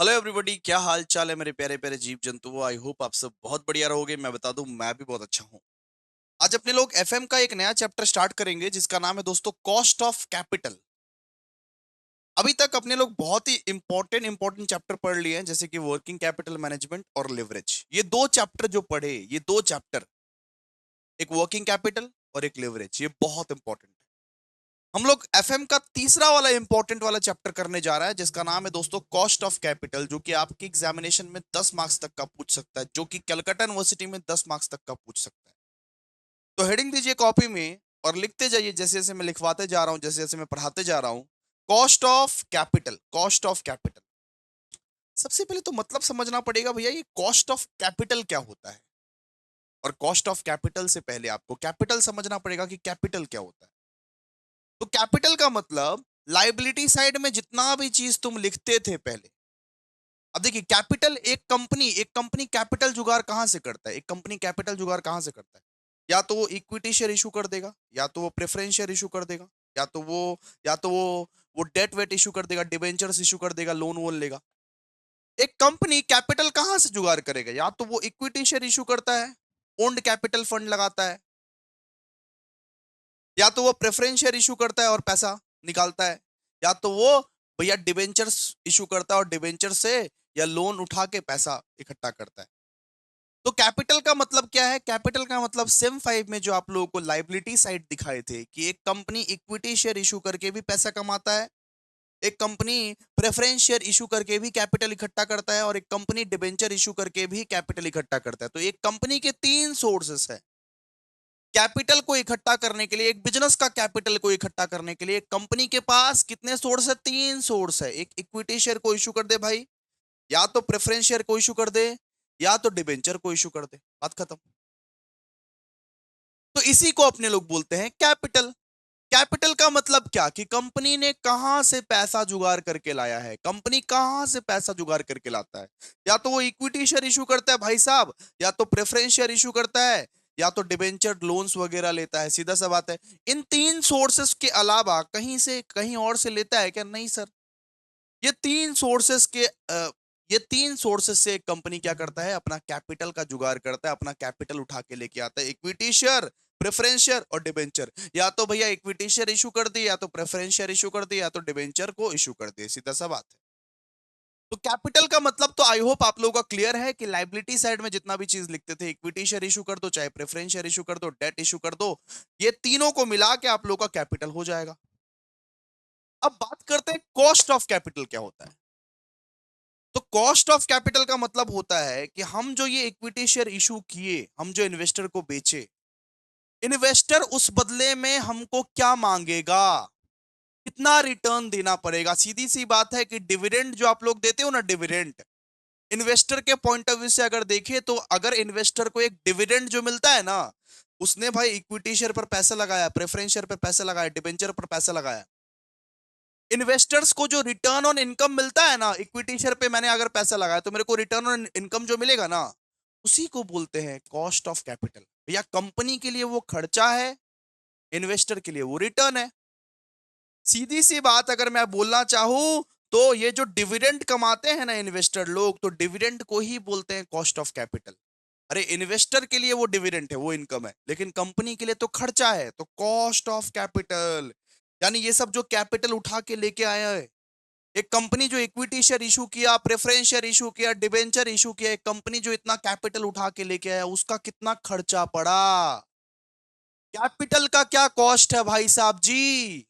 Hello everybody, क्या हाल चाल है मेरे प्यारे प्यारे जीव जंतुओं। आई होप आप सब बहुत बढ़िया रहोगे। मैं बता दूं, मैं भी बहुत अच्छा हूं। आज अपने लोग एफएम का एक नया चैप्टर स्टार्ट करेंगे जिसका नाम है दोस्तों कॉस्ट ऑफ कैपिटल। अभी तक अपने लोग बहुत ही इंपॉर्टेंट चैप्टर पढ़ लिए हैं, जैसे कि वर्किंग कैपिटल मैनेजमेंट और लिवरेज। ये दो चैप्टर जो पढ़े, ये दो चैप्टर, एक वर्किंग कैपिटल और एक लिवरेज, ये बहुत इंपॉर्टेंट है। हम लोग एफएम का तीसरा वाला इंपॉर्टेंट वाला चैप्टर करने जा रहा है जिसका नाम है दोस्तों कॉस्ट ऑफ कैपिटल, जो कि आपके एग्जामिनेशन में 10 मार्क्स तक का पूछ सकता है, जो कि कलकत्ता यूनिवर्सिटी में 10 मार्क्स तक का पूछ सकता है। तो हेडिंग दीजिए कॉपी में और लिखते जाइए, जैसे जैसे मैं लिखवाते जा रहा हूं, जैसे जैसे मैं पढ़ाते जा रहा हूं। Cost of capital, cost of capital. सबसे पहले तो मतलब समझना पड़ेगा भैया, ये कॉस्ट ऑफ कैपिटल क्या होता है। और कॉस्ट ऑफ कैपिटल से पहले आपको कैपिटल समझना पड़ेगा कि कैपिटल क्या होता है। तो कैपिटल का मतलब लाइबिलिटी साइड में जितना भी चीज तुम लिखते थे पहले। अब देखिए, कैपिटल, एक कंपनी कैपिटल जुगाड़ कहां से करता है? एक कंपनी कैपिटल जुगाड़ कहां से करता है? या तो वो इक्विटी शेयर इशू कर देगा, या तो वो प्रेफरेंस शेयर इशू कर देगा, या तो वो या तो वो डेट वेट इशू कर देगा, डिबेंचर्स इशू कर देगा, लोन वोन लेगा। एक कंपनी कैपिटल कहां से जुगाड़ करेगा? या तो वो इक्विटी शेयर इशू करता है, ओन्ड कैपिटल फंड लगाता है, या तो वो प्रेफरेंस शेयर इशू करता है और पैसा निकालता है, या तो वो भैया डिबेंचर्स इशू करता है और डिबेंचर से या लोन उठा के पैसा इकट्ठा करता है। तो कैपिटल का मतलब क्या है? कैपिटल का मतलब सेम फाइव में जो आप लोगों को लाइबिलिटी साइड दिखाए थे कि एक कंपनी इक्विटी शेयर इशू करके भी पैसा कमाता है, एक कंपनी प्रेफरेंस शेयर इशू करके भी कैपिटल इकट्ठा करता है, और एक कंपनी डिबेंचर इशू करके भी कैपिटल इकट्ठा करता है। तो एक कंपनी के तीन सोर्सेस है कैपिटल को इकट्ठा करने के लिए। एक बिजनेस का कैपिटल को इकट्ठा करने के लिए एक कंपनी के पास कितने सोर्स है? तीन सोर्स है। एक इक्विटी शेयर को इशू कर दे भाई, या तो प्रेफरेंस शेयर को इशू कर दे, या तो डिबेंचर को इशू कर दे। बात खत्म। तो इसी को अपने लोग बोलते हैं कैपिटल। कैपिटल का मतलब क्या कि कंपनी ने कहां से पैसा जुगाड़ करके लाया है, कंपनी कहां से पैसा जुगाड़ करके लाता है। या तो वो इक्विटी शेयर इशू करता है भाई साहब, या तो प्रेफरेंस शेयर इशू करता है, या तो डिबेंचर लोन्स वगैरह लेता है। सीधा सा बात है। इन तीन सोर्सेस के अलावा कहीं से कहीं और से लेता है क्या? नहीं सर। ये तीन सोर्सेस के ये तीन सोर्सेस से एक कंपनी क्या करता है? अपना कैपिटल का जुगाड़ करता है, अपना कैपिटल उठा के लेके आता है। इक्विटी शेयर, प्रेफरेंस शेयर और डिबेंचर। या तो भैया इक्विटी शेयर इशू कर दी, या तो प्रेफरेंस शेयर इशू कर दी, या तो डिबेंचर को इशू कर दिए। सीधा सा बात है। तो कैपिटल का मतलब तो आई होप आप लोगों का क्लियर है कि लाइबिलिटी साइड में जितना भी चीज लिखते थे, इक्विटी शेयर इशू कर दो, चाहे प्रेफरेंस शेयर इशू कर दो, डेट इशू कर दो, ये तीनों को मिला के आप लोगों का कैपिटल हो जाएगा। अब बात करते हैं कॉस्ट ऑफ कैपिटल क्या होता है। तो कॉस्ट ऑफ कैपिटल का मतलब होता है कि हम जो ये इक्विटी शेयर इशू किए, हम जो इन्वेस्टर को बेचे, इन्वेस्टर उस बदले में हमको क्या मांगेगा, कितना रिटर्न देना पड़ेगा। सीधी सी बात है कि डिविडेंड जो आप लोग देते हो ना, डिविडेंड, इन्वेस्टर के पॉइंट ऑफ व्यू से अगर देखें तो अगर इन्वेस्टर को एक डिविडेंड जो मिलता है ना, उसने भाई इक्विटी शेयर पर पैसा लगाया, प्रेफरेंस शेयर पर पैसा लगाया, डिबेंचर पर पैसा लगाया। इन्वेस्टर्स को जो रिटर्न ऑन इनकम मिलता है ना, इक्विटी शेयर पे मैंने अगर पैसा लगाया तो मेरे को रिटर्न ऑन इनकम जो मिलेगा ना, उसी को बोलते हैं कॉस्ट ऑफ कैपिटल। भैया कंपनी के लिए वो खर्चा है, इन्वेस्टर के लिए वो रिटर्न है। सीधी सी बात अगर मैं बोलना चाहूं तो ये जो डिविडेंड कमाते हैं ना इन्वेस्टर लोग, तो डिविडेंड को ही बोलते हैं कॉस्ट ऑफ कैपिटल। अरे इन्वेस्टर के लिए वो डिविडेंड है, वो इनकम है, लेकिन कंपनी के लिए तो खर्चा है, तो कॉस्ट ऑफ कैपिटल। यानी ये सब जो कैपिटल उठा के लेके आया है, एक कंपनी जो इक्विटी शेयर इशू किया, प्रेफरेंस शेयर इशू किया, डिबेंचर इशू किया, एक कंपनी जो इतना कैपिटल उठा के लेके आया, उसका कितना खर्चा पड़ा। कैपिटल का क्या कॉस्ट है भाई साहब जी?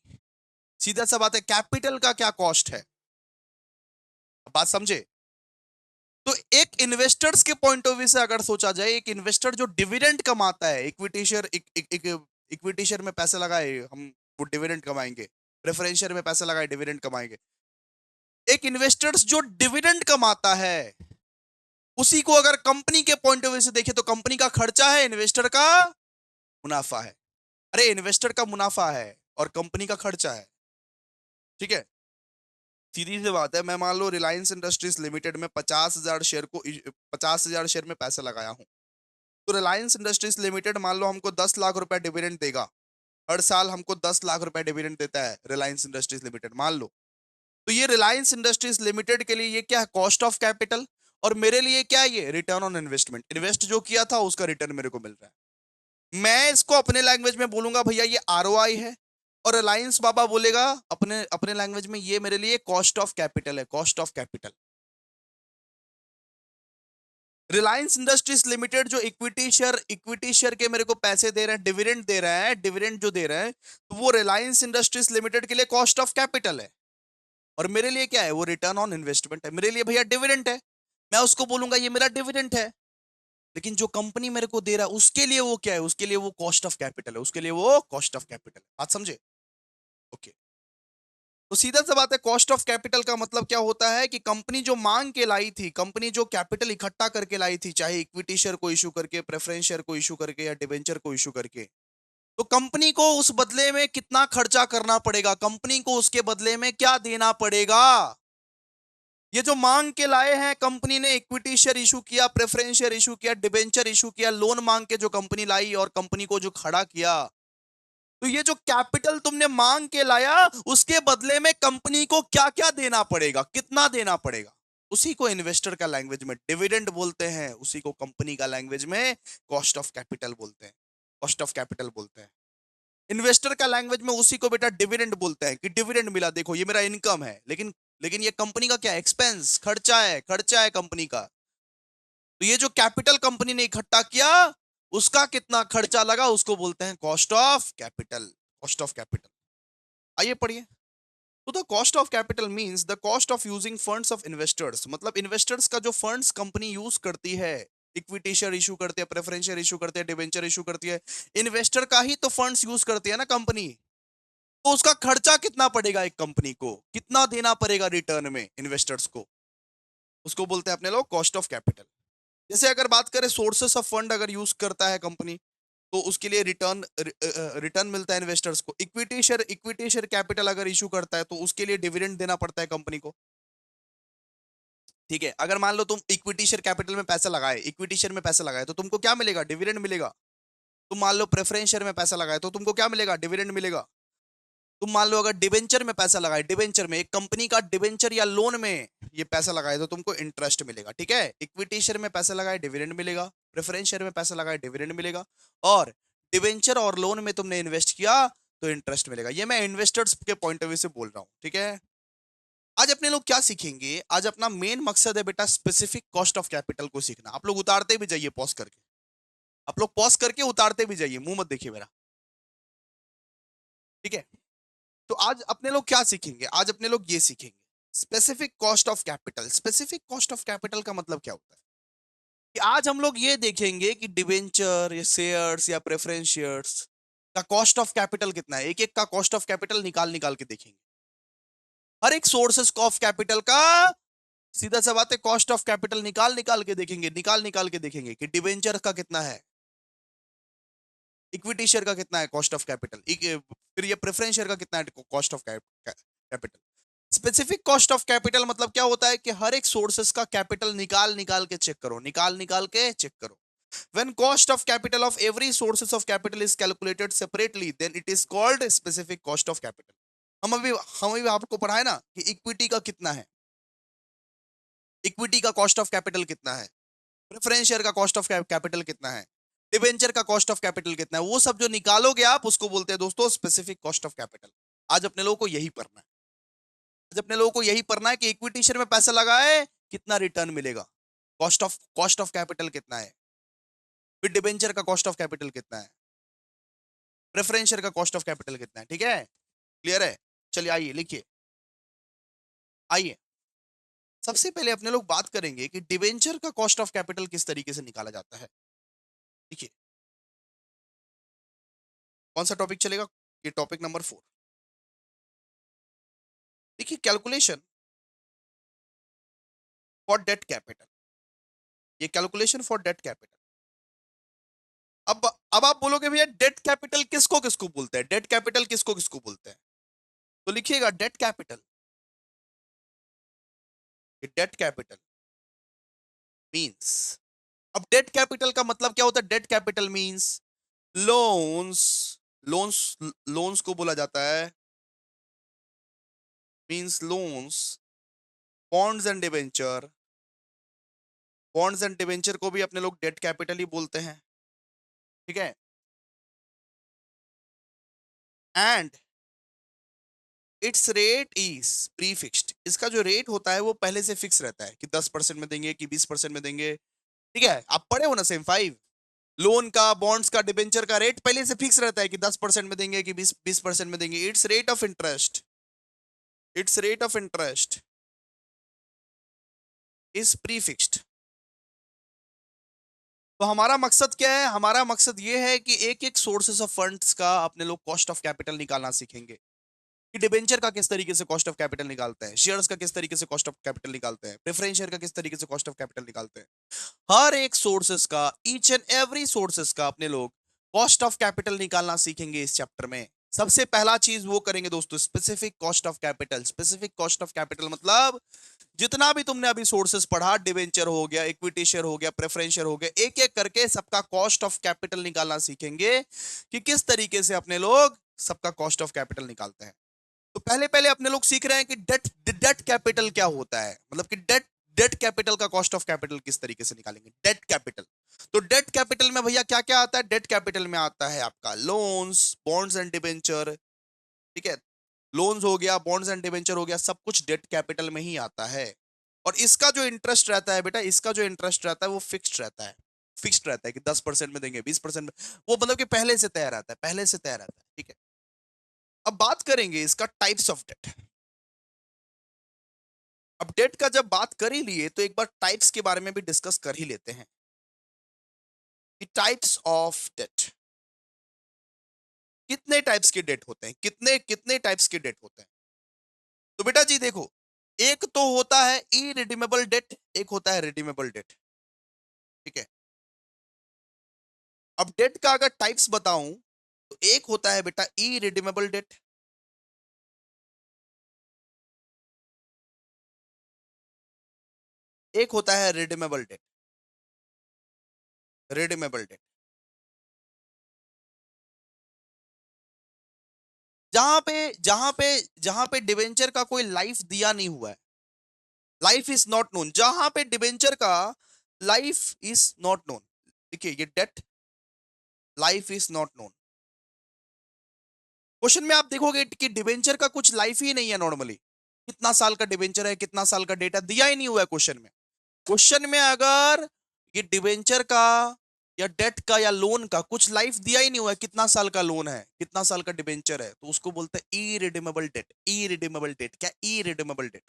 सीधा सा बात है, कैपिटल का क्या कॉस्ट है। बात समझे? तो एक इन्वेस्टर्स के पॉइंट ऑफ व्यू से अगर सोचा जाए, एक इन्वेस्टर जो डिविडेंड कमाता है, इक्विटी शेयर इक्विटी शेयर में पैसे लगाए हम, वो डिविडेंड कमाएंगे, प्रेफरेंस शेयर में पैसे लगाए, डिविडेंड कमाएंगे। एक इन्वेस्टर्स जो डिविडेंड कमाता है, उसी को अगर कंपनी के पॉइंट ऑफ व्यू से देखें तो कंपनी का खर्चा है, इन्वेस्टर का मुनाफा है। अरे इन्वेस्टर का मुनाफा है और कंपनी का खर्चा है। ठीक है, सीधी सी बात है। मैं मान लो रिलायंस इंडस्ट्रीज लिमिटेड में 50,000 शेयर में पैसा लगाया हूं। तो रिलायंस इंडस्ट्रीज लिमिटेड मान लो हमको 10 लाख रुपए डिविडेंड देगा। हर साल हमको 10 लाख रुपए डिविडेंड देता है रिलायंस इंडस्ट्रीज लिमिटेड, मान लो। तो ये रिलायंस इंडस्ट्रीज लिमिटेड के लिए ये क्या है, कॉस्ट ऑफ कैपिटल, और मेरे लिए क्या है, ये रिटर्न ऑन इन्वेस्टमेंट, इन्वेस्ट जो किया था उसका रिटर्न मेरे को मिल रहा है। मैं इसको अपने लैंग्वेज में बोलूंगा भैया ये आरओआई है, और रिलायंस बाबा बोलेगा अपने अपने लैंग्वेज में ये मेरे लिए कॉस्ट ऑफ कैपिटल है, cost of capital. Reliance industries limited जो इक्विटी शेयर के मेरे को पैसे दे रहे हैं, डिविडेंड दे रहे हैं, डिविडेंड जो दे रहे हैं, तो वो रिलायंस इंडस्ट्रीज लिमिटेड के लिए कॉस्ट ऑफ कैपिटल है, और मेरे लिए क्या है, वो रिटर्न ऑन इन्वेस्टमेंट है। मेरे लिए भैया डिविडेंड है, मैं उसको बोलूंगा ये मेरा डिविडेंड है। लेकिन जो कंपनी मेरे को दे रहा है उसके लिए वो क्या है, उसके लिए वो कॉस्ट ऑफ कैपिटल है, उसके लिए वो कॉस्ट ऑफ कैपिटल है। बात समझे? ओके। तो सीधा सा बात है, कॉस्ट ऑफ कैपिटल का मतलब क्या होता है कि कंपनी जो मांग के लाई थी, कंपनी जो कैपिटल इकट्ठा करके लाई थी, चाहे इक्विटी शेयर को इशू करके, प्रेफरेंस शेयर को इशू करके, या डिबेंचर को इशू करके, तो कंपनी को उस बदले में कितना खर्चा करना पड़ेगा, कंपनी को उसके बदले में क्या देना पड़ेगा। ये जो मांग के लाए हैं, कंपनी ने इक्विटी शेयर इशू किया, प्रेफरेंस शेयर इशू किया, डिबेंचर इशू किया, लोन मांग के जो कंपनी लाई और कंपनी को जो खड़ा किया, तो ये जो कैपिटल तुमने मांग के लाया, उसके बदले में कंपनी को क्या क्या देना पड़ेगा, कितना देना पड़ेगा, उसी को इन्वेस्टर का लैंग्वेज में डिविडेंड बोलते हैं, उसी को कंपनी का लैंग्वेज में कॉस्ट ऑफ कैपिटल बोलते हैं, कॉस्ट ऑफ कैपिटल बोलते हैं। इन्वेस्टर का लैंग्वेज में उसी को बेटा डिविडेंड बोलते हैं, कि डिविडेंड मिला, देखो ये मेरा इनकम है, लेकिन लेकिन ये कंपनी का क्या, एक्सपेंस, खर्चा है, खर्चा है कंपनी का। तो ये जो कैपिटल कंपनी ने इकट्ठा किया, उसका कितना खर्चा लगा, उसको बोलते हैं cost of capital, cost of capital. आइए पढ़िए। तो the cost of capital means the cost of using funds of investors, मतलब इन्वेस्टर्स का जो फंड्स कंपनी यूज करती है, इक्विटी शेयर इशू करते हैं, प्रेफरेंस शेयर इशू करते हैं, डिबेंचर इशू करती है, इन्वेस्टर का ही तो फंड्स यूज करती है ना कंपनी। तो उसका खर्चा कितना पड़ेगा, एक कंपनी को कितना देना पड़ेगा रिटर्न में इन्वेस्टर्स को, उसको बोलते हैं अपने लोग कॉस्ट ऑफ कैपिटल। जैसे अगर बात करें सोर्सेस ऑफ फंड अगर यूज करता है कंपनी, तो उसके लिए रिटर्न रिटर्न मिलता है इन्वेस्टर्स को। इक्विटी शेयर कैपिटल अगर इशू करता है तो उसके लिए डिविडेंड देना पड़ता है कंपनी को। ठीक है, अगर मान लो तुम इक्विटी शेयर कैपिटल में पैसा लगाए, इक्विटी शेयर में पैसा लगाए, तो तुमको क्या मिलेगा, डिविडेंड मिलेगा। तुम मान लो प्रेफरेंस शेयर में पैसा लगाए, तो तुमको क्या मिलेगा, डिविडेंड मिलेगा। तुम मान लो अगर डिबेंचर में पैसा लगाए, डिबेंचर में, एक कंपनी का डिबेंचर या लोन में ये पैसा लगाए, तो तुमको इंटरेस्ट मिलेगा। ठीक है, इक्विटी शेयर में पैसा लगाए, डिविडेंड मिलेगा, प्रेफरेंस शेयर में पैसा लगाए, डिविडेंड मिलेगा, और डिबेंचर और लोन में तुमने इन्वेस्ट किया तो इंटरेस्ट मिलेगा। ये मैं इन्वेस्टर्स के पॉइंट ऑफ व्यू से बोल रहा हूं। ठीक है, आज अपने लोग क्या सीखेंगे, आज अपना मेन मकसद है बेटा स्पेसिफिक कॉस्ट ऑफ कैपिटल को सीखना। आप लोग उतारते भी जाइए पॉज करके, आप लोग पॉज करके उतारते भी जाइए, मुंह मत देखिए मेरा। ठीक है, तो आज अपने लोग क्या सीखेंगे, आज अपने लोग ये सीखेंगे specific cost of capital. Specific cost of capital का मतलब क्या होता है, कि आज हम लोग ये देखेंगे कि डिबेंचर या शेयर्स या प्रेफरेंस शेयर्स का कॉस्ट ऑफ कैपिटल कितना है, एक एक का कॉस्ट ऑफ कैपिटल निकाल निकाल के देखेंगे, हर एक सोर्सेस ऑफ कैपिटल का। सीधा सा बात है, कॉस्ट ऑफ कैपिटल निकाल निकाल के देखेंगे, निकाल निकाल के देखेंगे कि डिबेंचर का कितना है, इक्विटी शेयर का कितना है कॉस्ट ऑफ कैपिटल, फिर ये प्रेफरेंस शेयर का कितना है cost of capital. Specific cost of capital मतलब क्या होता है, कि हर एक सोर्सेस का कैपिटल निकाल निकाल के चेक करो, निकाल निकाल के चेक करो। When cost of capital of every sources of capital is calculated separately, then it is called specific cost of capital. हम अभी आपको पढ़ा है ना कि इक्विटी का कितना है, इक्विटी का कॉस्ट ऑफ कैपिटल कितना है, प्रेफरेंस शेयर का कॉस्ट ऑफ कैपिटल कितना है, डिबेंचर का कॉस्ट ऑफ कैपिटल कितना है, वो सब जो निकालोगे आप उसको बोलते हैं दोस्तों स्पेसिफिक कॉस्ट ऑफ कैपिटल। आज अपने लोगों को यही पढ़ना है, आज अपने लोगों को यही पढ़ना है कि इक्विटी शेयर में पैसा लगाए कितना रिटर्न मिलेगा, कॉस्ट ऑफ कैपिटल कितना है, फिर डिबेंचर का कॉस्ट ऑफ कैपिटल कितना है, प्रेफरेंस शेयर का कॉस्ट ऑफ कैपिटल कितना है। ठीक है, क्लियर है? चलिए आइए लिखिए, आइए सबसे पहले अपने लोग बात करेंगे कि डिबेंचर का कॉस्ट ऑफ कैपिटल किस तरीके से निकाला जाता है। देखिए कौन सा टॉपिक चलेगा, ये टॉपिक नंबर 4। देखिए कैलकुलेशन फॉर डेट कैपिटल, ये कैलकुलेशन फॉर डेट कैपिटल। अब आप बोलोगे भैया डेट कैपिटल किसको किसको बोलते हैं, डेट कैपिटल किसको किसको बोलते हैं, तो लिखिएगा debt capital, debt capital means, अब डेट कैपिटल का मतलब क्या होता है, debt capital means loans, loans loans को बोला जाता है means loans, bonds and debenture, bonds and debenture को भी अपने लोग डेट कैपिटल ही बोलते हैं, ठीक है। And it's rate is pre fixed, इसका जो रेट होता है वो पहले से फिक्स रहता है कि 10% में देंगे कि 20% में देंगे, ठीक है। आप पढ़े हो ना सेम फाइव, लोन का, बॉन्ड्स का, डिबेंचर का रेट पहले से फिक्स रहता है कि 10% में देंगे कि 20% में देंगे। It's rate of interest, it's rate of interest is pre fixed. तो हमारा मकसद क्या है, हमारा मकसद ये है कि एक एक सोर्सेस ऑफ फंड्स का अपने लोग कॉस्ट ऑफ कैपिटल निकालना सीखेंगे कि डिबेंचर का किस तरीके से कॉस्ट ऑफ कैपिटल निकालते हैं, शेयर्स का किस तरीके से कॉस्ट ऑफ कैपिटल निकालते हैं, प्रेफरेंस शेयर का किस तरीके से कॉस्ट ऑफ कैपिटल निकालते हैं। हर एक सोर्सेस का, ईच एंड एवरी सोर्सेस का अपने लोग कॉस्ट ऑफ कैपिटल निकालना सीखेंगे इस चैप्टर में। सबसे पहला चीज वो करेंगे दोस्तों, specific cost of capital. Specific cost of capital मतलब जितना भी तुमने अभी सोर्सेस पढ़ा, डिवेंचर हो गया, इक्विटी शेयर हो गया, प्रेफरेंस शेयर हो गया, एक एक करके सबका कॉस्ट ऑफ कैपिटल निकालना सीखेंगे कि किस तरीके से अपने लोग सबका कॉस्ट ऑफ कैपिटल निकालते हैं। तो पहले पहले अपने लोग सीख रहे हैं कि डेट डेट कैपिटल क्या होता है, मतलब कि डेट डेट कैपिटल का कॉस्ट ऑफ कैपिटल किस तरीके से निकालेंगे, डेट कैपिटल। तो डेट कैपिटल में भैया क्या क्या आता है, डेट कैपिटल में आता है आपका लोन्स, बॉन्ड्स एंड डिबेंचर, ठीक है। लोन्स हो गया, बॉन्ड्स एंड डिबेंचर हो गया, सब कुछ डेट कैपिटल में ही आता है। और इसका जो इंटरेस्ट रहता है बेटा, इसका जो इंटरेस्ट रहता है वो फिक्स्ड रहता है, फिक्स्ड रहता है कि 10% में देंगे, 20% में, वो मतलब कि पहले से तय रहता है, पहले से तय रहता है, ठीक है। अब बात करेंगे इसका टाइप्स ऑफ डेट। अब डेट का जब बात कर ही लिए तो एक बार टाइप्स के बारे में भी डिस्कस कर ही लेते हैं कि टाइप्स ऑफ डेट, कितने टाइप्स के डेट होते हैं, कितने कितने टाइप्स के डेट होते हैं। तो बेटा जी देखो, एक तो होता है ई रिडीमेबल डेट, एक होता है रिडीमेबल डेट, ठीक है। अब डेट का अगर टाइप्स बताऊं तो एक होता है बेटा ई रिडीमेबल डेट, एक होता है रिडीमेबल डेट, रिडीमेबल डेट। जहां पे डिवेंचर का कोई लाइफ दिया नहीं हुआ है, लाइफ इज नॉट नोन, जहां पे डिबेंचर का लाइफ इज नॉट नोन, देखिए ये debt life is not known. Question में आप देखोगे कि डिबेंचर का कुछ लाइफ ही नहीं है नॉर्मली, कितना साल का डिबेंचर है, कितना साल का डेटा दिया ही नहीं हुआ है क्वेश्चन में। क्वेश्चन में अगर ये डिबेंचर का या डेट का या लोन का कुछ लाइफ दिया ही नहीं हुआ है, कितना साल का लोन है, कितना साल का डिबेंचर है, तो उसको बोलते हैं irredeemable debt. Irredeemable debt क्या, ई रिडीमेबल डेट,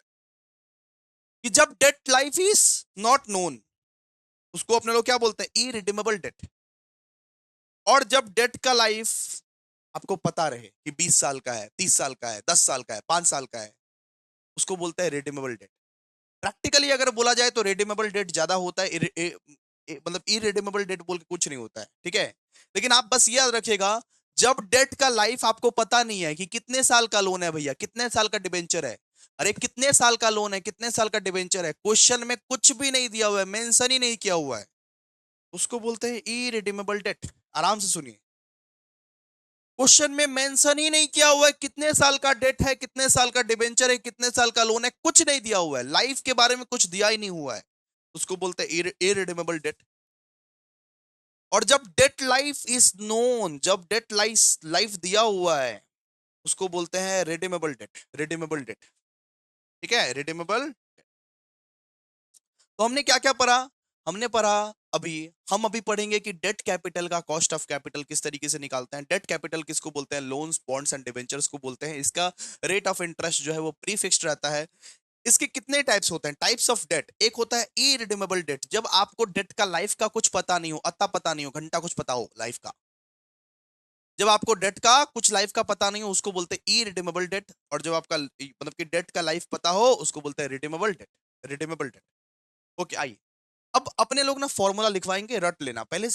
कि जब debt life is not known उसको अपने लोग क्या बोलते हैं, ई रिडीमेबल डेट। और जब डेट का लाइफ आपको पता रहे कि 20 साल का है, 30 साल का है, 10 साल का है, 5 साल का है, उसको बोलते हैं रिडीमेबल डेट। प्रैक्टिकली अगर बोला जाए तो रिडीमेबल डेट ज्यादा होता है, मतलब इरिडीमेबल डेट बोल के कुछ नहीं होता है, ठीक है। लेकिन आप बस याद रखिएगा, जब डेट का लाइफ आपको पता नहीं है कि कितने साल का लोन है भैया, कितने साल का डिबेंचर है, अरे कितने साल का लोन है, कितने साल का डिबेंचर है, क्वेश्चन में कुछ भी नहीं दिया हुआ है, मेंशन ही नहीं किया हुआ है, उसको बोलते हैं इरिडीमेबल डेट। आराम से सुनिए, क्वेश्चन में मेंशन ही नहीं किया हुआ है कितने साल का डेट है, कितने साल का डिबेंचर है, कितने साल का लोन है, कुछ नहीं दिया हुआ है, लाइफ के बारे में कुछ दिया ही नहीं हुआ है, उसको बोलते हैं इरिडीमेबल डेट। और जब डेट लाइफ इज नोन, जब डेट लाइफ लाइफ दिया हुआ है, उसको बोलते हैं रिडीमेबल डेट, रिडीमेबल डेट, ठीक है, रिडीमेबल। तो हमने क्या क्या पढ़ा, हमने पढ़ा अभी, हम अभी पढ़ेंगे कि डेट कैपिटल का कॉस्ट ऑफ कैपिटल किस तरीके से निकालते हैं। डेट कैपिटल किसको बोलते हैं, लोन्स, बॉन्ड्स एंड डिबेंचर्स को बोलते हैं। इसका रेट ऑफ इंटरेस्ट जो है वो प्री फिक्स्ड रहता है। इसके कितने टाइप्स होते हैं, टाइप्स ऑफ डेट। एक होता है ई रिडीमेबल डेट, जब आपको डेट का लाइफ का कुछ पता नहीं हो, अता पता नहीं हो, घंटा कुछ पता हो लाइफ का, जब आपको डेट का कुछ लाइफ का पता नहीं हो उसको बोलते हैं ई रिडीमेबल डेट। और जब आपका मतलब कि डेट का लाइफ पता हो उसको बोलते हैं redeemable debt, redeemable debt. Okay आइए, अब अपने लोग ना फॉर्मूला लिखवाएंगे, रट लेना, पहले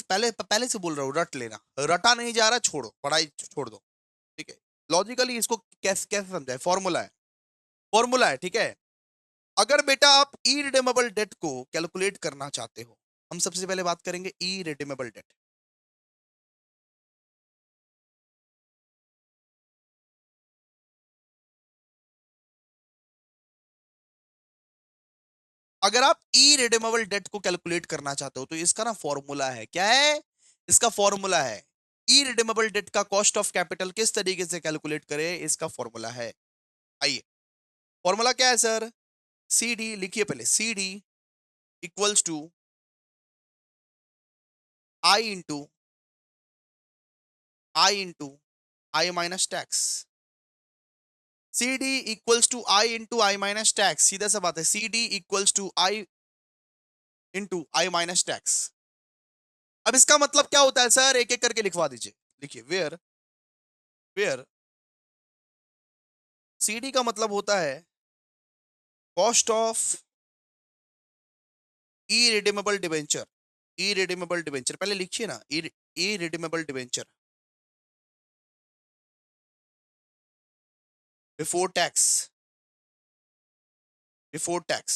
से बोल रहा हूँ, रट लेना, रटा नहीं जा रहा छोड़ो, पढ़ाई छोड़ दो, ठीक है। लॉजिकली इसको कैसे कैसे समझाए, फॉर्मूला है, फॉर्मूला है, ठीक है। अगर बेटा आप ई रिडीमेबल डेट को कैलकुलेट करना चाहते हो, हम सबसे पहले बात करेंगे ई रिडीमेबल डेट। अगर आप ई रिडीमेबल डेट को कैलकुलेट करना चाहते हो तो इसका ना फॉर्मूला है, क्या है इसका फॉर्मूला है, ई रिडीमेबल डेट का कॉस्ट ऑफ कैपिटल किस तरीके से कैलकुलेट करें, इसका फॉर्मूला है। आइए, फॉर्मूला क्या है सर, सी डी लिखिए पहले, C D equals to I into I minus tax. C D equals to I minus tax, सीधा सा बात है, C D equals to I minus tax. अब इसका मतलब क्या होता है सर, एक एक करके लिखवा दीजिए। लिखिए, वेयर वेयर सी डी का मतलब होता है cost of irredeemable debenture. Irredeemable debenture पहले लिखिए ना, irredeemable debenture before tax, before tax.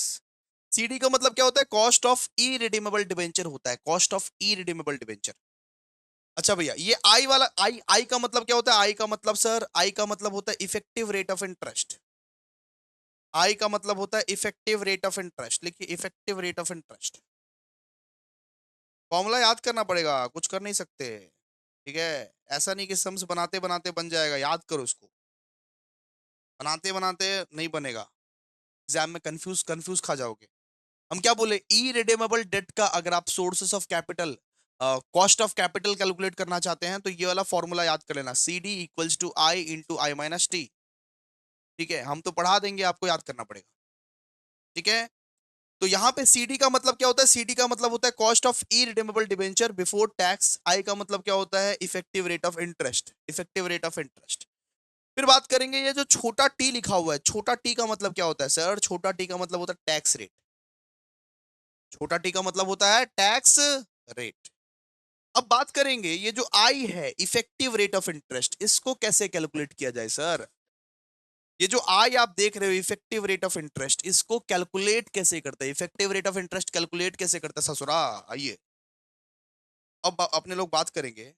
CD का मतलब क्या होता है, cost of irredeemable debenture होता है, cost of irredeemable debenture. अच्छा भैया, ये आई वाला, आई आई का मतलब क्या होता है, आई का मतलब सर, आई का मतलब होता है इफेक्टिव रेट ऑफ इंटरेस्ट। आई का मतलब होता है इफेक्टिव रेट ऑफ इंटरेस्ट, लिखिए effective rate of interest. Formula याद करना पड़ेगा, कुछ कर नहीं सकते, ठीक है। ऐसा नहीं कि सम्स बनाते बनाते बन जाएगा, याद करो इसको, बनाते बनाते नहीं बनेगा, एग्जाम में कंफ्यूज कंफ्यूज खा जाओगे। हम क्या बोले, ई रिडीमेबल डेट का अगर आप sources of capital, cost of capital calculate करना चाहते हैं तो ये वाला फॉर्मूला याद कर लेना, C D equals to I into I minus T. ठीक है, हम तो पढ़ा देंगे, आपको याद करना पड़ेगा, ठीक है। तो यहाँ पे सीडी का मतलब क्या होता है, सीडी का मतलब होता है cost of irredeemable debenture before tax. I का मतलब क्या होता है, effective rate of interest, effective rate of interest. फिर बात करेंगे, ये जो छोटा टी लिखा हुआ है, छोटा टी का मतलब क्या होता है सर, छोटा टी का मतलब होता है टैक्स रेट। छोटा टी का मतलब होता है टैक्स रेट। अब बात करेंगे, ये जो आई है इफेक्टिव रेट ऑफ इंटरेस्ट, इसको कैसे कैलकुलेट किया जाए सर। ये जो आई आप देख रहे हो इफेक्टिव रेट ऑफ इंटरेस्ट, इसको कैलकुलेट कैसे करते हैं, effective rate of interest calculate कैसे करता है ससुरा। आइए, अब अपने लोग बात करेंगे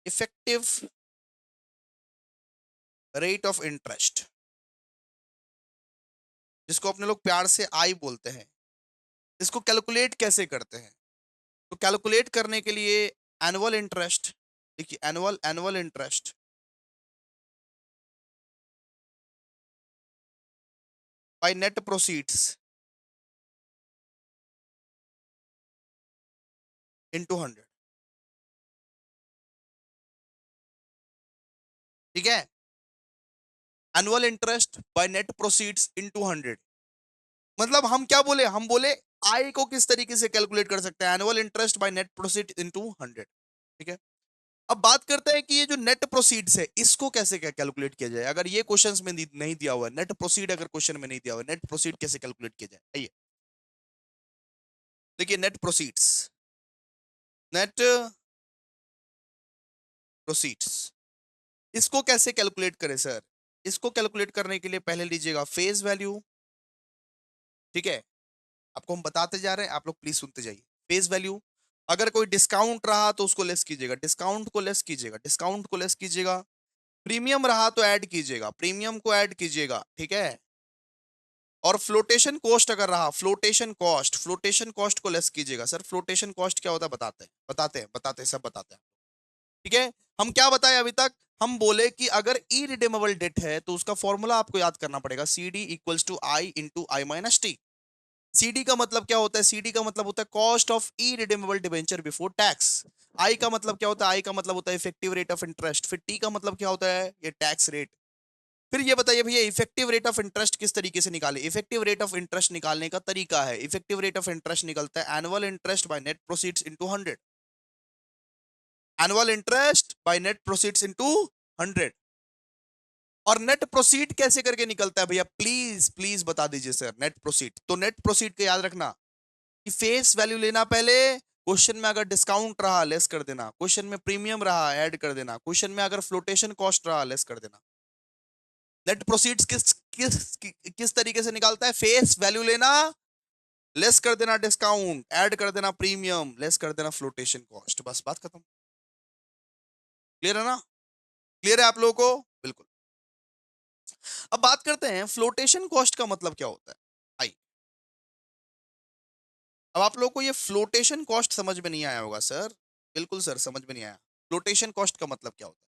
इफेक्टिव रेट ऑफ इंटरेस्ट, जिसको अपने लोग प्यार से आई बोलते हैं, इसको कैलकुलेट कैसे करते हैं। तो कैलकुलेट करने के लिए एनुअल इंटरेस्ट, देखिए annual annual interest by net proceeds into 100, ठीक है। Annual interest by net proceeds into 100, मतलब हम क्या बोले, हम बोले आई को किस तरीके से कैलकुलेट कर सकते हैं, annual interest by net proceed into 100, ठीक है। अब बात करते हैं कि ये जो नेट प्रोसीड्स है, इसको कैसे क्या कैलकुलेट किया जाए। अगर ये क्वेश्चंस में नहीं दिया हुआ है, नेट प्रोसीड अगर क्वेश्चन में नहीं दिया हुआ है, नेट प्रोसीड कैसे कैलकुलेट किया जाए। आइए देखिए, नेट प्रोसीड्स, नेट प्रोसीड्स, इसको कैसे कैलकुलेट करें सर। इसको कैलकुलेट करने के लिए पहले लीजिएगा फेस वैल्यू, ठीक है। आपको हम बताते जा रहे हैं, आप लोग प्लीज सुनते जाइए। फेस वैल्यू, अगर कोई डिस्काउंट रहा तो उसको लेस कीजिएगा, डिस्काउंट को लेस कीजिएगा, डिस्काउंट को लेस कीजिएगा। प्रीमियम रहा तो ऐड कीजिएगा, प्रीमियम को ऐड कीजिएगा, ठीक है। और फ्लोटेशन कॉस्ट अगर रहा, फ्लोटेशन कॉस्ट, फ्लोटेशन कॉस्ट को लेस कीजिएगा। सर फ्लोटेशन कॉस्ट क्या होता है, बताते हैं बताते हैं बताते हैं, सब बताते हैं, ठीक है। हम क्या बताए अभी तक, हम बोले कि अगर ई रिडीमेबल डेट है तो उसका फॉर्मूला आपको याद करना पड़ेगा, C D equals to I into I minus T. CD का मतलब क्या होता है, सीडी का मतलब होता है cost of irredeemable debenture before tax. I का मतलब क्या होता है, आई का मतलब होता है इफेक्टिव रेट ऑफ इंटरेस्ट। फिर टी का मतलब क्या होता है, ये टैक्स रेट। फिर ये बताइए भैया, इफेक्टिव रेट ऑफ इंटरेस्ट किस तरीके से निकाले। इफेक्टिव रेट ऑफ इंटरेस्ट निकालने का तरीका है, इफेक्टिव रेट ऑफ इंटरेस्ट निकलता है annual interest by net proceeds into 100, annual interest by net proceeds into 100। और नेट प्रोसीड कैसे करके निकलता है भैया, प्लीज प्लीज बता दीजिए सर। नेट प्रोसीड, तो नेट प्रोसीड का याद रखना कि फेस वैल्यू लेना पहले, क्वेश्चन में अगर डिस्काउंट रहा लेस कर देना, क्वेश्चन में प्रीमियम रहा ऐड कर देना, क्वेश्चन में अगर फ्लोटेशन कॉस्ट रहा लेस कर देना। नेट प्रोसीड्स किस किस किस तरीके से निकालता है, फेस वैल्यू लेना, लेस कर देना डिस्काउंट, ऐड कर देना प्रीमियम, लेस कर देना फ्लोटेशन कॉस्ट, बस बात खत्म। क्लियर है ना, क्लियर है आप लोगों को, बिल्कुल। अब बात करते हैं फ्लोटेशन कॉस्ट का मतलब क्या होता है। आइए, अब आप लोगों को ये फ्लोटेशन कॉस्ट समझ में नहीं आया होगा सर, बिल्कुल सर समझ में नहीं आया। फ्लोटेशन कॉस्ट का मतलब क्या होता है?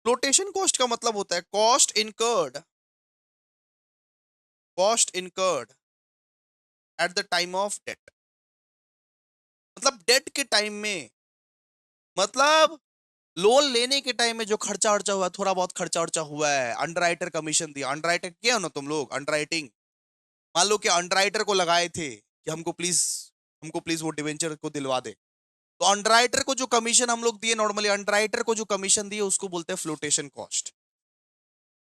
फ्लोटेशन कॉस्ट का मतलब होता है cost incurred at the time of debt. मतलब डेट के टाइम में, मतलब लोन लेने के टाइम में जो खर्चा वर्चा हुआ, थोड़ा बहुत खर्चा वर्चा हुआ है, अंडरराइटर कमीशन दिया, अंडरराइटर किया ना तुम लोग, अंडरराइटिंग। मान लो कि अंडरराइटर को लगाए थे कि हमको प्लीज वो डिवेंचर को दिलवा दे, तो अंडरराइटर को जो कमीशन हम लोग दिए, नॉर्मली अंडरराइटर को जो कमीशन दिए उसको बोलते हैं फ्लोटेशन कॉस्ट।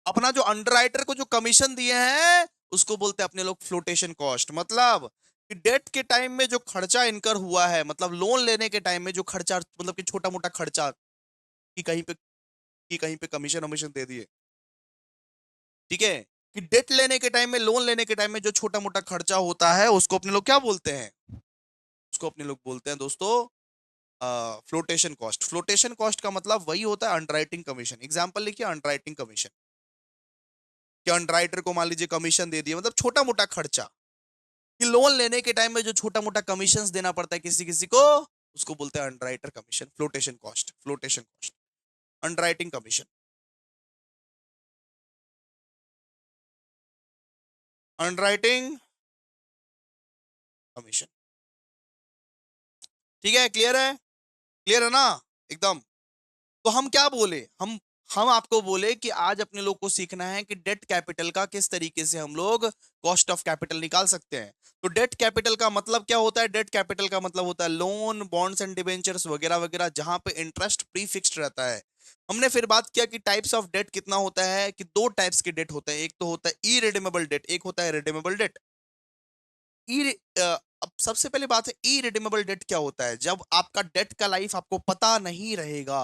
अपना जो अंडरराइटर को जो कमीशन दिए हैं उसको बोलते हैं अपने लोग फ्लोटेशन कॉस्ट। मतलब कि डेट के टाइम में जो खर्चा इनकर हुआ है, मतलब लोन लेने के टाइम में जो खर्चा, मतलब कि छोटा मोटा खर्चा, कि कहीं पे कमीशन वमीशन दे दिए, ठीक है, कि डेट लेने के टाइम में, लोन लेने के टाइम में जो छोटा मोटा खर्चा होता है उसको अपने लोग क्या बोलते हैं? उसको अपने लोग बोलते हैं दोस्तों फ्लोटेशन कॉस्ट। फ्लोटेशन कॉस्ट का मतलब वही होता है अंडरराइटिंग कमीशन। एग्जांपल लिखिए, अंडरराइटिंग कमीशन। कि अंडरराइटर को मान लीजिए कमीशन दे दिए, मतलब छोटा मोटा खर्चा, कि लोन लेने के टाइम में जो छोटा मोटा कमीशन देना पड़ता है किसी किसी को, उसको बोलते हैं underwriter commission, flotation cost, flotation cost, underwriting commission, underwriting commission. ठीक है, क्लियर है? क्लियर है ना? एकदम। तो हम क्या बोले, हम आपको बोले कि आज अपने लोग को सीखना है कि डेट कैपिटल का किस तरीके से हम लोग कॉस्ट ऑफ कैपिटल निकाल सकते हैं। तो डेट कैपिटल का मतलब क्या होता है? डेट कैपिटल का मतलब होता है लोन, बॉन्ड्स एंड डिबेंचर्स वगैरह वगैरह, जहां पे इंटरेस्ट प्री फिक्स्ड रहता है। हमने फिर बात किया कि टाइप्स ऑफ डेट कितना होता है, कि दो टाइप्स के डेट होते हैं। एक तो होता है ई रिडीमेबल डेट, एक होता है रिडीमेबल डेट। ई अब सबसे पहले बात है, ई रिडीमेबल डेट क्या होता है? जब आपका डेट का लाइफ आपको पता नहीं रहेगा,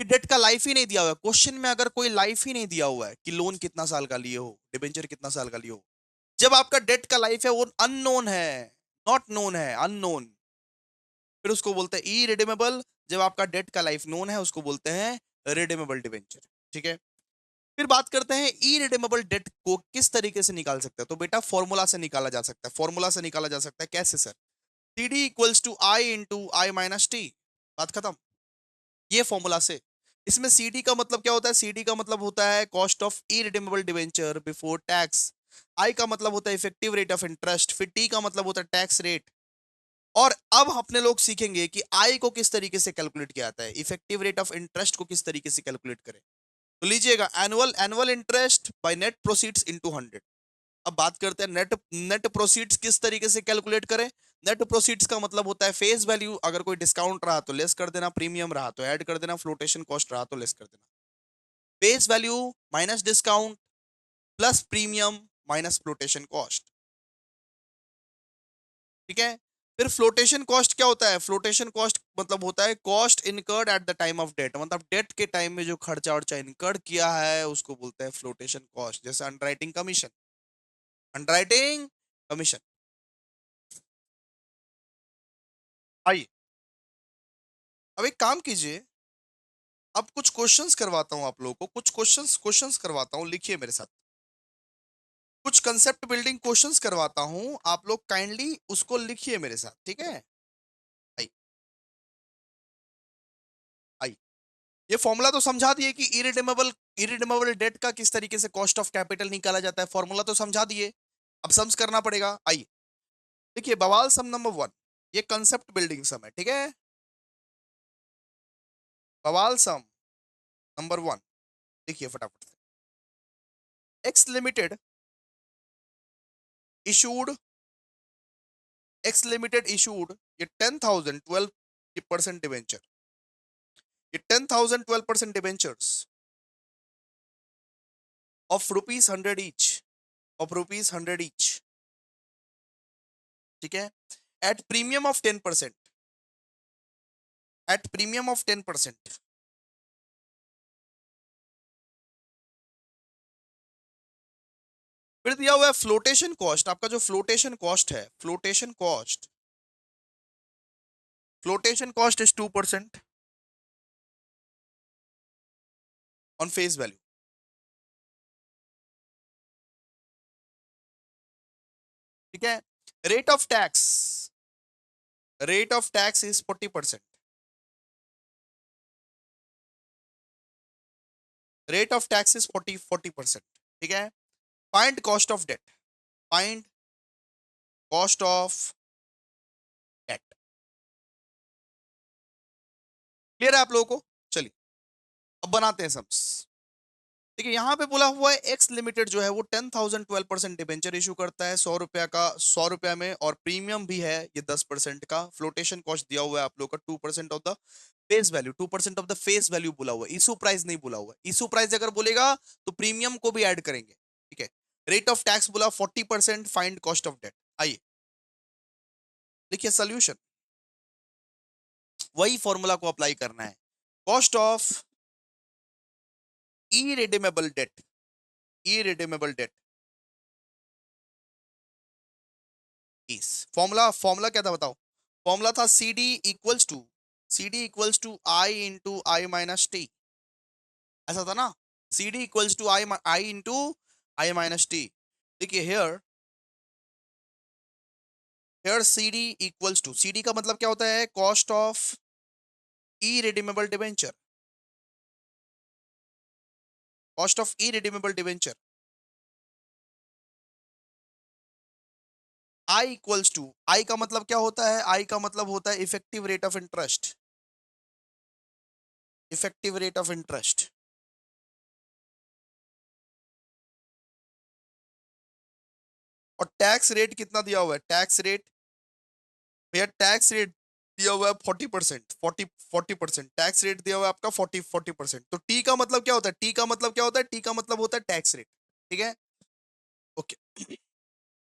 कि डेट का लाइफ ही नहीं दिया हुआ है, क्वेश्चन में अगर कोई लाइफ ही नहीं दिया हुआ है कि लोन कितना साल का लिए हो, डिबेंचर कितना साल का लिए हो, जब आपका डेट का लाइफ है वो अननोन है, नॉट नोन है, अननोन, फिर उसको बोलते हैं ई रिडीमेबल। जब आपका डेट का लाइफ नोन है उसको बोलते हैं रिडीमेबल डिबेंचर। ठीक है, फिर बात करते हैं ई रिडीमेबल डेट को किस तरीके से निकाल सकते हैं। तो बेटा फॉर्मूला से निकाला जा सकता है। फॉर्मूला से निकाला जा सकता है कैसे sir? T D equals to I into I minus T, बात खत्म। ये फॉर्मूला से। इसमें सीडी का मतलब क्या होता है? सीडी का मतलब होता है cost of irredeemable debenture before tax. I का मतलब होता है इफेक्टिव रेट ऑफ इंटरेस्ट। फिर टी का मतलब होता है टैक्स रेट। और अब अपने लोग सीखेंगे कि आई को किस तरीके से कैलकुलेट किया जाता है, इफेक्टिव रेट ऑफ इंटरेस्ट को किस तरीके से कैलकुलेट करें। तो लीजिएगा, annual annual interest by net proceeds into 100। अब बात करते हैं नेट नेट प्रोसीड्स किस तरीके से कैलकुलेट करें। नेट प्रोसीड्स का मतलब होता है फेस वैल्यू, अगर कोई डिस्काउंट रहा तो लेस कर देना, प्रीमियम रहा तो ऐड कर देना, फ्लोटेशन कॉस्ट रहा तो लेस कर देना। Face value minus discount plus premium minus flotation cost. ठीक है, फिर फ्लोटेशन कॉस्ट क्या होता है? फ्लोटेशन कॉस्ट मतलब होता है cost incurred at the time of debt, मतलब डेट के टाइम में जो खर्चा वर्चा इनकर्ड किया है उसको बोलते हैं फ्लोटेशन कॉस्ट। जैसे अंडरराइटिंग कमीशन, अंडरराइटिंग कमीशन। आइए, अब एक काम कीजिए, अब कुछ क्वेश्चंस करवाता हूं आप लोगों को, कुछ क्वेश्चंस क्वेश्चंस करवाता हूं, लिखिए मेरे साथ। कुछ कंसेप्ट बिल्डिंग क्वेश्चंस करवाता हूं, आप लोग काइंडली उसको लिखिए मेरे साथ, ठीक है? आई आई ये फॉर्मूला तो समझा दिए कि इरिडेमेबल इरिडेमेबल डेट का किस तरीके से कॉस्ट ऑफ कैपिटल निकाला जाता है, फॉर्मूला तो समझा दिए। अब सम्स करना पड़ेगा। आइए देखिए, बवाल सम नंबर 1, ये कंसेप्ट बिल्डिंग सम है, ठीक है? बवाल सम नंबर 1, देखिए फटाफट से। X limited issued x limited issued ये 10,000 12% डिवेंचर, ये 10,000 12% debentures of rupees 100 each, of rupees 100 each, ठीक है, at premium of 10%, at premium of 10%। फिर दिया हुआ है फ्लोटेशन कॉस्ट। आपका जो फ्लोटेशन कॉस्ट है, flotation cost is 2% on face value. ठीक है, rate of tax, rate of tax is 40%. Rate of tax is 40%. ठीक है. Find cost of debt. Find cost of debt. Clear है आप लोगों को? चलिए अब बनाते हैं सम्स. देखिए यहाँ पे बोला हुआ है एक्स लिमिटेड जो है वो 10,000 12% डिबेंचर इशू करता है 100 रुपया में, और प्रीमियम भी है ये 10% का. फ्लोटेशन कॉस्ट दिया हुआ है आप लोग का 2% of the face value. 2% of the face value बोला हुआ है, इशू प्राइस नहीं बोला हुआ है. इशू प्राइस अगर बोलेगा तो प्रीमियम को भी ऐड करेंगे. ठीक है. रेट ऑफ टैक्स बोला 40%. Find cost of debt. आइए देखिए सोल्यूशन. वही फॉर्मूला को अप्लाई करना है. Cost of irredeemable debt. irredeemable debt is formula क्या था बताओ. फॉर्मूला था C D I into I minus T. ऐसा था ना. C D equals to I into I minus T. देखिए हेयर सी डी का मतलब क्या होता है. Cost of irredeemable debenture. Cost of irredeemable debenture. I का मतलब क्या होता है. आई का मतलब होता है effective rate of interest. Effective rate of interest. और टैक्स रेट कितना दिया हुआ है. टैक्स रेट भैया टैक्स रेट दिया हुआ है 40%. 40% टैक्स रेट दिया हुआ है आपका 40%. तो टी का मतलब क्या होता है. टी का मतलब क्या होता है. टी का मतलब होता है टैक्स रेट. ठीक है. ओके.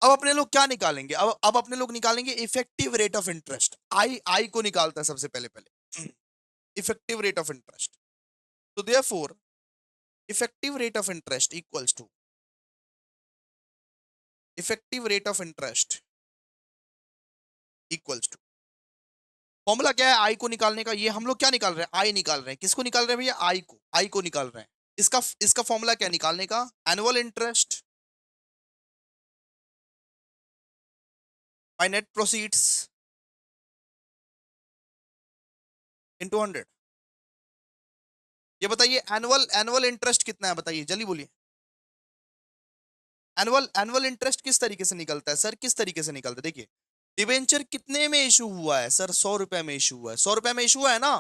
अब अपने लोग क्या निकालेंगे. अब अपने लोग निकालेंगे effective rate of interest. I को निकालता है सबसे पहले पहले इफेक्टिव रेट ऑफ इंटरेस्ट. तो therefore effective rate of interest equals to effective rate of interest equals to. Formula क्या है आई को निकालने का. ये हम लोग क्या निकाल रहे हैं. आई निकाल रहे हैं. किसको निकाल रहे हैं भैया. आई को निकाल रहे हैं. इसका इसका फॉर्मूला क्या निकालने का. Annual interest by net proceeds into 100. ये बताइए एनुअल एनुअल इंटरेस्ट कितना है बताइए जल्दी बोलिए. एनुअल इंटरेस्ट किस तरीके से निकलता है सर. किस तरीके से निकलता है. देखिए डिबेंचर कितने में इशू हुआ है सर. 100 रुपए में इशू हुआ है. 100 रुपए में इशू हुआ है ना.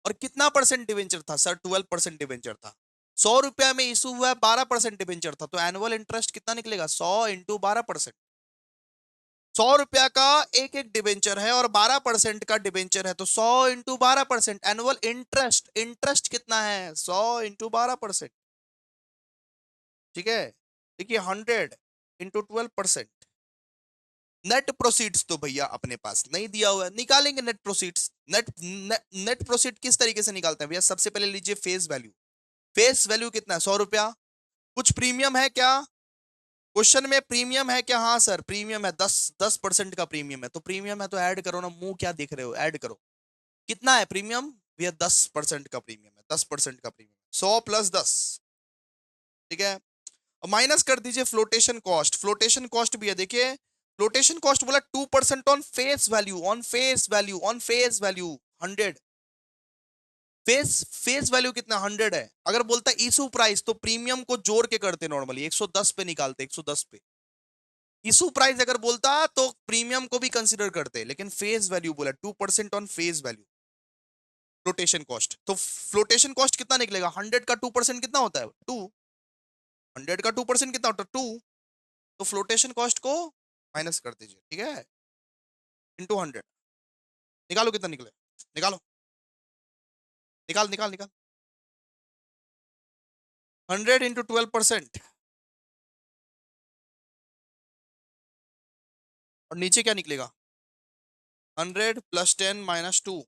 और कितना परसेंट डिबेंचर था सर. 12% डिबेंचर था. 100 रुपया में इशू हुआ है. 12% डिबेंचर था. तो एनुअल इंटरेस्ट कितना निकलेगा. 100 × 12%. 100 रुपया का एक एक डिबेंचर है और 12% का डिबेंचर है. तो 100 × 12%. एनुअल इंटरेस्ट इंटरेस्ट कितना है. 100 × 12%. ठीक है. देखिए 100 × 12%. नेट प्रोसीड्स तो भैया अपने पास नहीं दिया हुआ है. निकालेंगे नेट प्रोसीड्स. नेट प्रोसीड किस तरीके से निकालते हैं भैया. सबसे पहले लीजिए फेस वैल्यू. फेस वैल्यू कितना है. 100 रुपया. कुछ प्रीमियम है क्या. क्वेश्चन में प्रीमियम है क्या. हाँ सर प्रीमियम है. 10% का प्रीमियम है. तो प्रीमियम है तो ऐड करो ना. मुंह क्या देख रहे हो. ऐड करो. कितना है प्रीमियम भैया. 10% का प्रीमियम है. 10% का प्रीमियम. 100 + 10. ठीक है. माइनस कर दीजिए फ्लोटेशन कॉस्ट. फ्लोटेशन कॉस्ट भी है. देखिए फ्लोटेशन कॉस्ट बोला 2% on face value. On face value. On face value 100. Face value कितना 100 है. अगर बोलता है इशू प्राइस तो प्रीमियम को जोड़ के करते नॉर्मली 110 पे निकालते. 110 पे. इशू प्राइस अगर बोलता तो प्रीमियम को भी कंसीडर करते. लेकिन फेस वैल्यू बोला 2% on face value. Flotation cost. तो फ्लोटेशन कॉस्ट कितना निकलेगा. 100 का 2% कितना होता है. 2. 100 का 2% कितना होता है. 2. तो फ्लोटेशन कॉस्ट को माइनस कर दीजिए. ठीक है. इंटू 100. निकालो कितना निकले. निकालो. निकाल निकाल निकाल. 100 × 12%. और नीचे क्या निकलेगा. 100 + 10 - 2.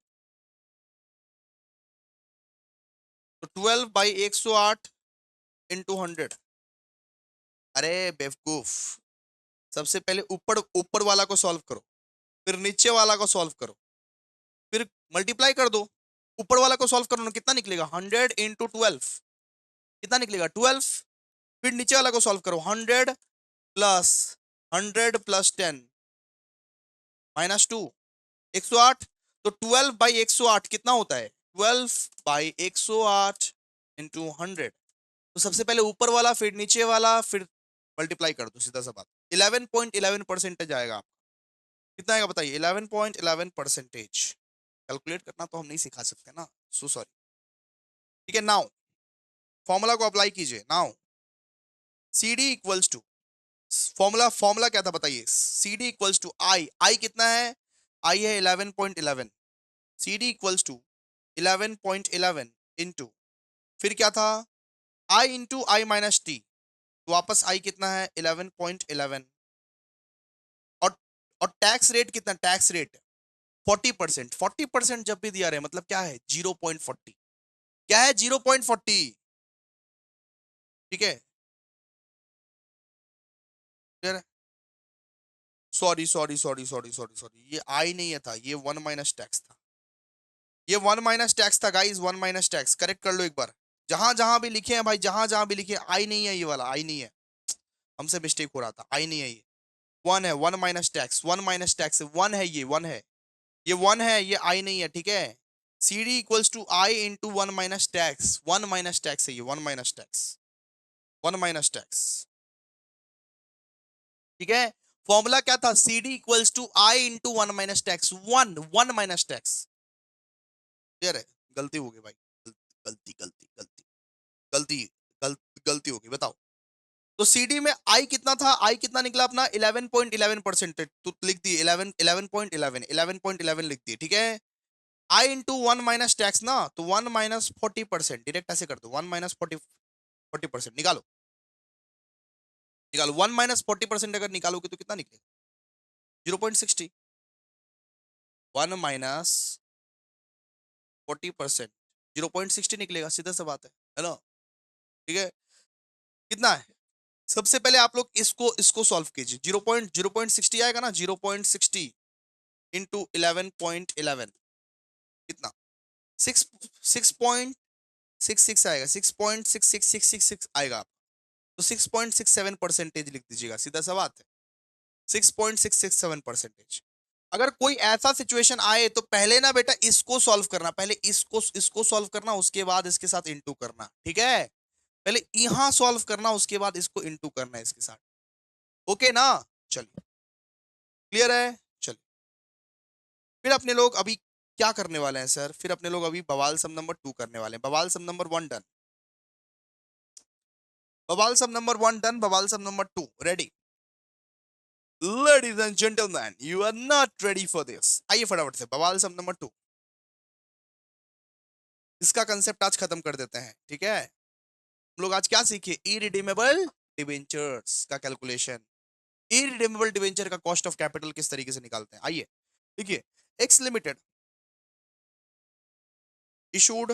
तो 12/108 इंटू 100. अरे बेवकूफ. सबसे पहले ऊपर ऊपर वाला को सॉल्व करो. फिर नीचे वाला को सॉल्व करो. फिर मल्टीप्लाई कर दो. ऊपर वाला को सॉल्व करो ना. कितना निकलेगा. 100 × 12. कितना निकलेगा 12. फिर नीचे वाला को सॉल्व करो. 100 + 10 - 2. 108, तो 12/108 कितना होता है? 12/108 इंटू 100। तो सबसे पहले ऊपर वाला फिर नीचे वाला फिर मल्टीप्लाई कर दो, सीधा सा बात। 11.11% आएगा। कितना आएगा बताइए? 11.11%। कैलकुलेट करना तो हम नहीं सिखा सकते ना, सो सॉरी। ठीक है, नाउ फॉर्मूला को अप्लाई कीजिए। Now C D equals to, formula formula क्या था बताइए? C D equals to I, I कितना है? आई है 11.11। C D equals to 11.11 into, फिर क्या था? I into I minus T, तो वापस आई कितना है? 11.11। और और टैक्स रेट कितना? Tax rate 40%। 40% जब भी दिया रहे मतलब क्या है? 0.40। क्या है? 0.40। ठीक है, sorry sorry sorry sorry sorry sorry, ये आई नहीं है था, ये वन माइनस टैक्स था। ये वन माइनस टैक्स था guys, one minus tax. Correct कर लो एक बार। जहां जहां भी लिखे हैं भाई, जहां जहां भी लिखे आई नहीं है, ये वाला आई नहीं है। हमसे मिस्टेक हो रहा था, आई नहीं है ये। वन है, one minus tax, one minus tax one है, ये वन है। ये वन है, ये आई नहीं है। ठीक है, C D equals to I into one minus tax. One minus tax है ये, one minus tax, one minus tax. ठीक है, फॉर्मूला क्या था? C D equals to I into one minus tax, one one minus tax. Clear है? गलती हो गई भाई, गलती गलती गलती गलती गलती हो गई, बताओ। तो सीडी में आई कितना था? आई कितना निकला अपना? 11.11%। तो लिख दिए 11.11 लिख दिए। ठीक है, आई इंटू वन माइनस टैक्स ना, तो 1 - 40%, डायरेक्ट ऐसे कर दो। 1 - 40% निकालो, निकालो। 1 - 40% अगर निकालोगे तो कितना निकलेगा? 0.60। 1 - 40%, 0.60 निकलेगा, सीधा सा बात है ना? ठीक है, कितना है? सबसे पहले आप लोग इसको इसको सॉल्व कीजिए। 0.60 आएगा ना, 0.60 इंटू 11.11 कितना? 6.66 आएगा, 6.66666 आएगा। तो 6.67% लिख दीजिएगा, सीधा सा बात है। 6.667%। अगर कोई ऐसा सिचुएशन आए तो पहले ना बेटा इसको सॉल्व करना, पहले इसको सॉल्व करना, उसके बाद इसके साथ इंटू करना। ठीक है, पहले यहां सॉल्व करना, उसके बाद इसको इंटू करना है इसके साथ। ओके ना? चलिए, क्लियर है? चलिए, फिर अपने लोग अभी क्या करने वाले हैं सर? फिर अपने लोग अभी बवाल सम नंबर 2 करने वाले हैं। बवाल सम नंबर 1 डन, बवाल सम नंबर 1 डन, बवाल सम number 2 ready. Ladies and gentleman, you are not ready for this. आइए फटाफट से बवाल सम नंबर 2, इसका कंसेप्ट आज खत्म कर देते हैं। ठीक है, हम लोग आज क्या सीखे? इरिडीमेबल डिबेंचर्स का कैलकुलेशन। इरिडीमेबल डिबेंचर का कॉस्ट ऑफ कैपिटल किस तरीके से निकालते हैं, आइए। देखिए, एक्स लिमिटेड इशूड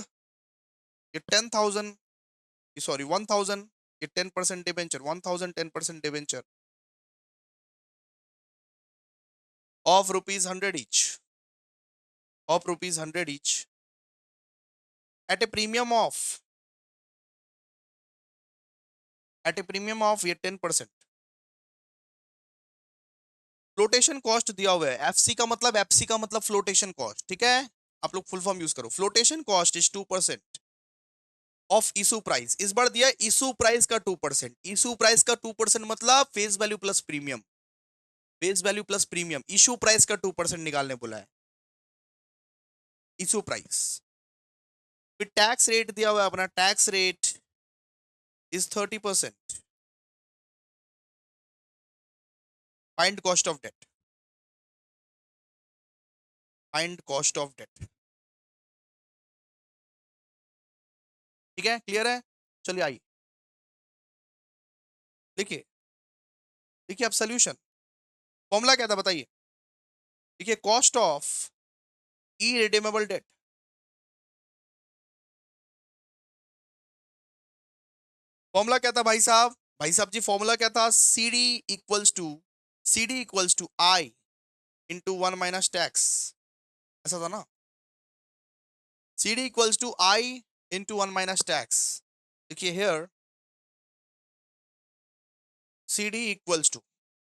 ये 10,000, सॉरी 1,000, ये 10% debenture, 1,000 10% debenture of rupees 100 each, of rupees 100 each at a premium of, at a premium of ये 10%। फ्लोटेशन कॉस्ट दिया हुआ है, एफसी का मतलब, एफसी का मतलब फ्लोटेशन कॉस्ट। ठीक है, आप लोग फुल फॉर्म यूज करो। Flotation cost is 2% of issue price. इस बार दिया इशू प्राइस का 2%। इशू प्राइस का 2% मतलब face value plus premium, face value plus premium. Issue price का 2% निकालने बोला है, इशू प्राइस। फिर टैक्स रेट दिया हुआ है अपना, tax rate is 30%। Find cost of debt, find cost of debt. ठीक है, क्लियर है? चलिए आइए, देखिए, देखिए अब सोल्यूशन। फॉर्मूला क्या था बताइए? देखिए, cost of irredeemable debt, formula क्या था भाई साहब? भाई साहब जी, फॉर्मूला क्या था? C D equals to, C D equals to I into one minus tax, ऐसा था ना? C D equals to I into one minus tax. देखिए here, C D equals to,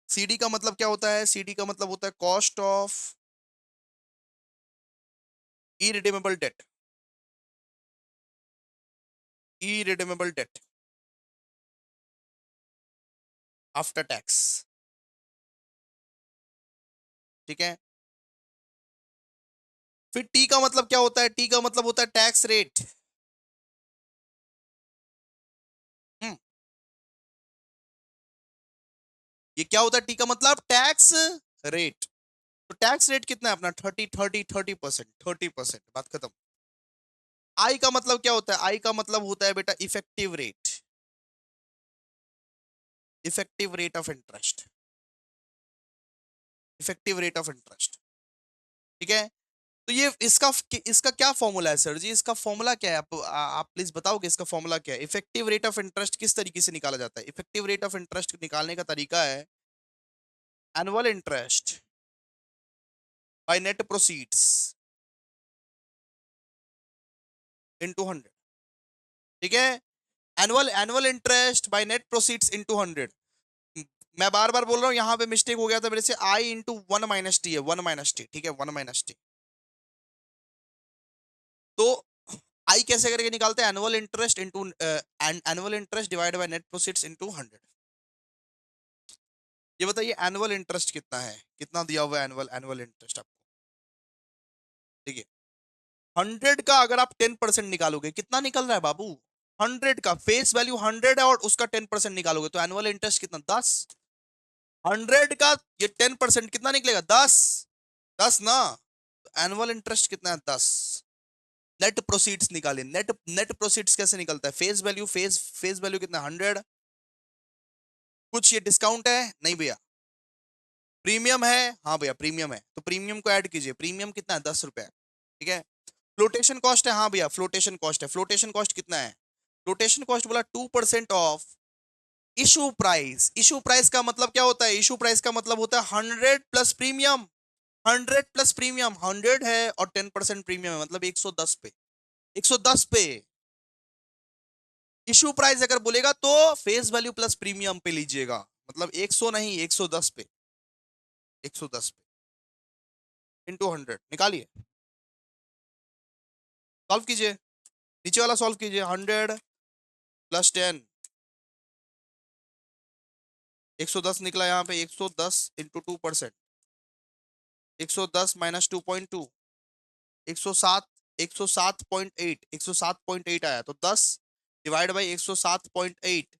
C D का मतलब क्या होता है? सी डी का मतलब होता है cost of irredeemable debt, irredeemable debt after tax, ठीक है। फिर टी का मतलब क्या होता है? टी का मतलब होता है टैक्स रेट। हम्म, ये क्या होता है? टी का मतलब टैक्स रेट। तो टैक्स रेट कितना है अपना? 30 30 30%, 30%, बात खत्म। आई का मतलब क्या होता है? आई का मतलब होता है बेटा effective rate, effective rate of interest, effective rate of interest, ठीक है। तो ये इसका इसका क्या फॉर्मूला है सर जी? इसका फॉर्मूला क्या है? आप प्लीज बताओगे इसका फॉर्मूला क्या है? इफेक्टिव रेट ऑफ इंटरेस्ट किस तरीके से निकाला जाता है? इफेक्टिव रेट ऑफ इंटरेस्ट निकालने का तरीका है annual interest by net proceeds into 100, ठीक है। Annual annual interest by net proceeds into 100। मैं बार बार बोल रहा हूं, यहां पे मिस्टेक हो गया था मेरे से। आई इंटू 1 - टी है, 1 - टी, ठीक है, 1 - टी। तो आई कैसे करके निकालते हैं? Annual interest into annual interest divide by net proceeds into 100। ये बताइए एनुअल इंटरेस्ट कितना है? कितना दिया हुआ है एनुअल एनुअल इंटरेस्ट आपको? देखिए 100 का अगर आप 10% निकालोगे, कितना निकल रहा है बाबू? 100 का फेस वैल्यू 100 है और उसका 10% निकालोगे तो एनुअल इंटरेस्ट कितना? 10। 100 का ये 10% कितना निकलेगा? 10। 10 ना। एनुअल इंटरेस्ट कितना है? 10। नेट प्रोसीड्स निकालिए। नेट नेट प्रोसीड्स कैसे निकलता है? फेस वैल्यू, फेस वैल्यू कितना? 100। कुछ ये डिस्काउंट है? नहीं भैया। प्रीमियम है? हाँ भैया प्रीमियम है, तो प्रीमियम को ऐड कीजिए। प्रीमियम कितना है? 10 रुपए, ठीक है। फ्लोटेशन कॉस्ट है? हाँ भैया फ्लोटेशन कॉस्ट है। फ्लोटेशन कॉस्ट कितना है? फ्लोटेशन कॉस्ट बोला 2% of issue price. Issue price का मतलब क्या होता है? इशू प्राइस का मतलब होता है 100 प्लस प्रीमियम। 100 प्लस प्रीमियम, 100 है और 10% प्रीमियम है, मतलब 110 पे। 110 पे इशू प्राइस अगर बोलेगा तो फेस वैल्यू प्लस प्रीमियम पे लीजिएगा, मतलब 100 नहीं, 110 पे। 110 पे इंटू 100 निकालिए, सॉल्व कीजिए। नीचे वाला सॉल्व कीजिए। 100 प्लस 10, 110 निकला यहाँ पे। 110 इंटू 2%, 110 माइनस 2.2, 107, 107.8, 107.8 आया। तो 10 डिवाइड बाई 107.8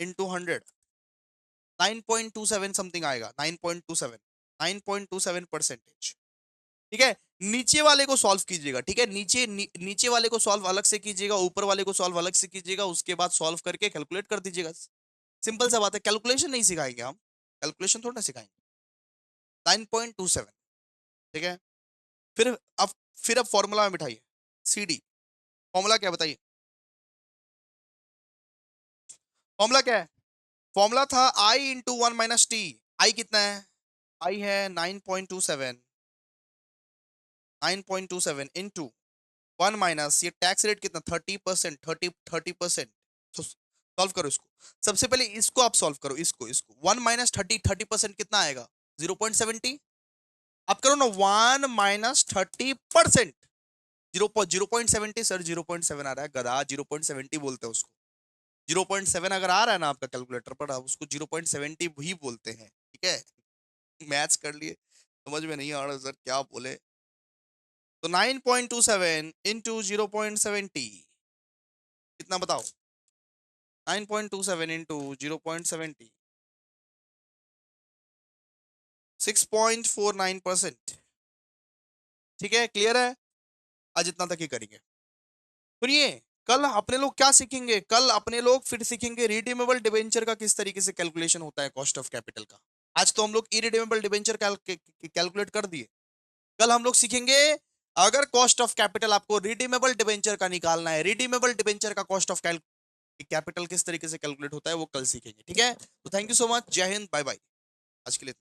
इंटू 100, 9.27 समथिंग आएगा। 9.27, 9.27%, ठीक है। नीचे वाले को सॉल्व कीजिएगा, ठीक है। नीचे वाले को सॉल्व अलग से कीजिएगा, ऊपर वाले को सॉल्व अलग से कीजिएगा, उसके बाद सॉल्व करके कैलकुलेट कर दीजिएगा। सिंपल सा बात है। कैलकुलेशन नहीं सिखाएंगे हम, कैलकुलेशन थोड़ा ना सिखाएंगे। 9.27, ठीक है। फिर अब फिर अब फॉर्मूला में बिठाइए। CD फॉर्मूला क्या है बताइए? फॉर्मूला क्या है? फॉर्मूला था आई इंटू 1 - टी। आई कितना है? आई है 9.27, 9.27 इंटू 1 माइनस ये टैक्स रेट कितना? 30%, 30%। तो सॉल्व करो इसको। सबसे पहले इसको आप सॉल्व करो, इसको 1 - 30, 30% कितना आएगा? 0.70। आप करो ना 1 - 30%। 0.70 सर, 0.7 आ रहा है गधा, 0.70 बोलते हैं उसको। 0.7 अगर आ रहा है ना आपका कैलकुलेटर पर, आप उसको 0.70 ही बोलते हैं, ठीक है। मैथ्स कर लिए, समझ में नहीं आ रहा सर क्या बोले। तो 9.27 इंटू 0.70 कितना बताओ? 9.27 इंटू 0.70, 6.49%, ठीक है। क्लियर है? आज इतना तक ही करेंगे। सुनिए, कल अपने लोग क्या सीखेंगे? कल अपने लोग फिर सीखेंगे रिडीमेबल डिबेंचर का किस तरीके से कैलकुलेशन होता है कॉस्ट ऑफ कैपिटल का। आज तो हम लोग इरिडीमेबल डिबेंचर कैलकुलेट कर दिए। कल हम लोग सीखेंगे अगर कॉस्ट ऑफ कैपिटल आपको रिडीमेबल डिबेंचर का निकालना है, रिडीमेबल डिबेंचर का कॉस्ट ऑफ कैपिटल किस तरीके से कैलकुलेट होता है, वो कल सीखेंगे, ठीक है। तो थैंक यू सो मच, जय हिंद, बाय बाय आज के लिए।